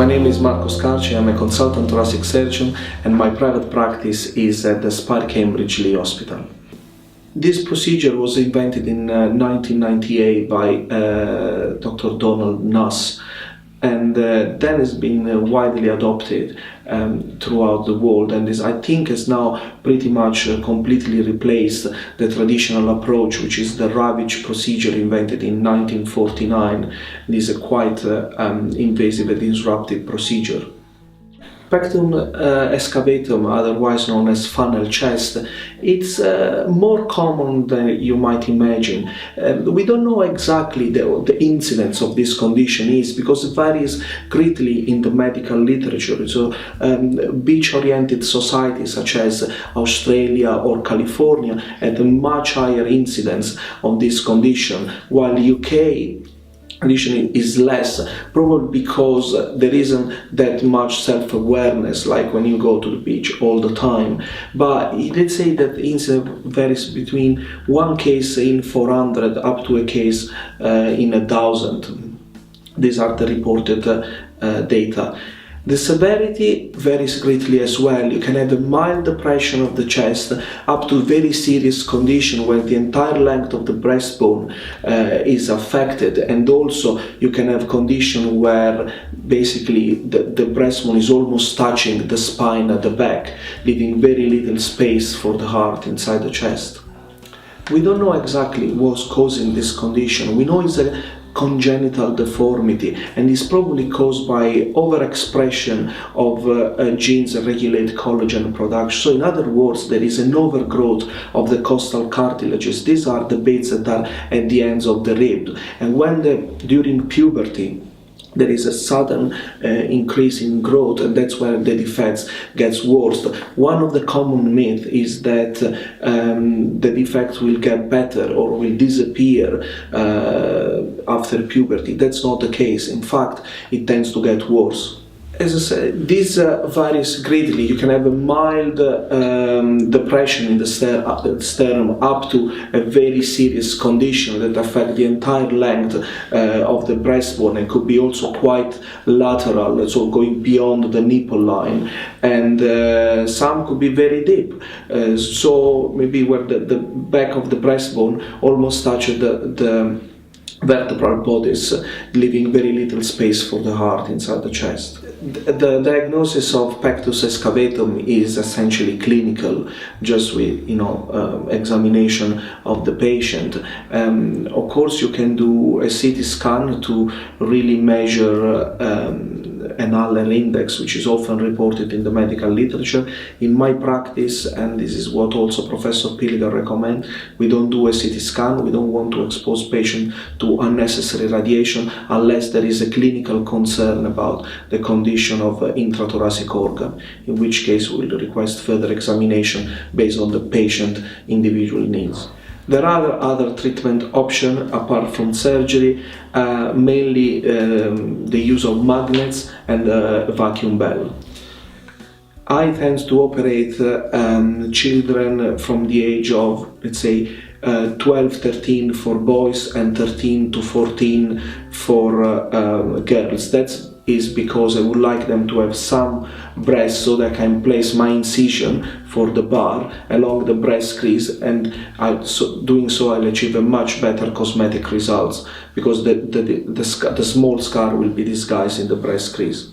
My name is Marco Scarci. I'm a consultant thoracic surgeon and my private practice is at the Spire Cambridge Lee Hospital. This procedure was invented in 1998 by Dr. Donald Nuss, and then has been widely adopted throughout the world, and I think has now pretty much completely replaced the traditional approach, which is the ravage procedure invented in 1949. This is a quite invasive and disruptive procedure. Pectus Excavatum, otherwise known as funnel chest, it's more common than you might imagine. We don't know exactly the incidence of this condition is, because it varies greatly in the medical literature. So beach-oriented societies such as Australia or California had a much higher incidence of this condition, while UK condition is less, probably because there isn't that much self-awareness like when you go to the beach all the time. But let's say that the incidence varies between one case in 400 up to a case in 1,000. These are the reported data. The severity varies greatly as well. You can have a mild depression of the chest up to very serious condition where the entire length of the breastbone is affected, and also you can have condition where basically the breastbone is almost touching the spine at the back, leaving very little space for the heart inside the chest. We don't know exactly what's causing this condition. We know it's a congenital deformity, and is probably caused by overexpression of genes that regulate collagen production. So in other words, there is an overgrowth of the costal cartilages. These are the bits that are at the ends of the rib, and when during puberty there is a sudden increase in growth, and that's where the defects gets worse. One of the common myths is that the defects will get better or will disappear after puberty. That's not the case. In fact, it tends to get worse. As I said, this varies greatly. You can have a mild depression in the sternum up to a very serious condition that affects the entire length of the breastbone, and could be also quite lateral, so going beyond the nipple line, and some could be very deep, so maybe where the back of the breastbone almost touches the vertebral bodies, leaving very little space for the heart inside the chest. The diagnosis of Pectus Excavatum is essentially clinical, just with examination of the patient. Of course, you can do a CT scan to really measure an Aller index, which is often reported in the medical literature. In my practice, and this is what also Professor Pilger recommends, we don't do a CT scan. We don't want to expose patients to unnecessary radiation unless there is a clinical concern about the condition of intrathoracic organ, in which case we will request further examination based on the patient individual needs. There are other treatment options apart from surgery, mainly the use of magnets and vacuum bell. I tend to operate children from the age of, let's say, 12, 13 for boys and 13 to 14 for girls. That is because I would like them to have some breast so that I can place my incision for the bar along the breast crease, and doing so I'll achieve a much better cosmetic results, because the small scar will be disguised in the breast crease.